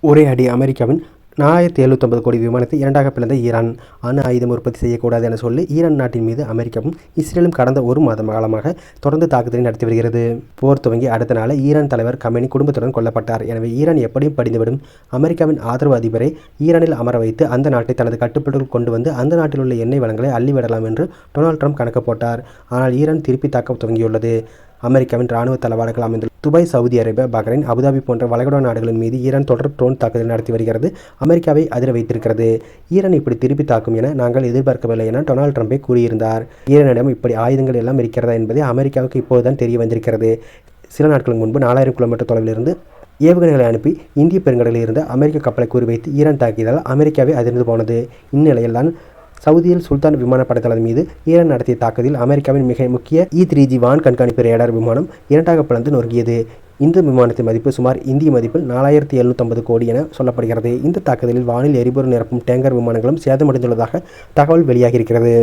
ஒரே அடி அமெரிக்காவின் 4750 கோடி விமானத்தை இரண்டாக பிளந்த ஈரான். அணு ஆயுதம் உற்பத்தி செய்யக்கூடாது என சொல்லி ஈரான் நாட்டின் மீது அமெரிக்காவும் இஸ்ரேலும் கடந்த ஒரு மாத காலமாக தொடர்ந்து தாக்குதலை நடத்தி வருகிறது. போர் துவங்கி அடுத்த நாள் ஈரான் தலைவர் கமேனி குடும்பத்துடன் கொல்லப்பட்டார். எனவே ஈரான் எப்படியும் படிந்துவிடும். அமெரிக்காவின் ஆதரவு அதிபரை ஈரானில் அமர வைத்து அந்த நாட்டை தனது கட்டுப்பாட்டுக்குள் கொண்டு வந்து அந்த நாட்டில் உள்ள எண்ணெய் வளங்களை அள்ளிவிடலாம் என்று டொனால்ட் ட்ரம்ப் கணக்கு போட்டார். ஆனால் ஈரான் திருப்பி தாக்க துவங்கியுள்ளது. அமெரிக்காவின் ராணுவ தளவாடங்கள் அமைந்துள்ள Dubai, Saudi Arabia, Bahrain, Abu Dhabi போன்ற வளைகுடா நாடுகளின் மீது ஈரான் தொடர் ட்ரோன் தாக்குதல் நடத்தி வருகிறது. அமெரிக்காவை அதிர வைத்திருக்கிறது. ஈரான் இப்படி திருப்பி தாக்கும் என நாங்கள் எதிர்பார்க்கவில்லை என டொனால்ட் ட்ரம்பே கூறியிருந்தார். ஈரானிடம் இப்படி ஆயுதங்கள் எல்லாம் இருக்கிறதா என்பதை அமெரிக்காவுக்கு இப்போதுதான் தெரிய வந்திருக்கிறது. சில நாட்களுக்கு முன்பு 4000 கிலோமீட்டர் தொலைவிலிருந்து ஏவுகணைகளை அனுப்பி இந்திய பெருங்கடலில் இருந்த அமெரிக்க கப்பலை குறிவைத்து ஈரான் தாக்கியதால் அமெரிக்காவே அதிர்ந்து போனது. இந்நிலையில்தான் சவுதியில் சுல்தான் விமானப்படை தளம் மீது ஈரான் நடத்திய தாக்குதலில் அமெரிக்காவின் மிக முக்கிய E-3G வான் கண்காணிப்பு ரேடார் விமானம் இரண்டாக பிளந்து நொறுங்கியது. இந்த விமானத்தின் மதிப்பு சுமார் இந்திய மதிப்பில் 4750 கோடி என சொல்லப்படுகிறது. இந்த தாக்குதலில் வானில் எரிபொருள் நிரப்பும் டேங்கர் விமானங்களும் சேதமடைந்துள்ளதாக தகவல் வெளியாகியிருக்கிறது.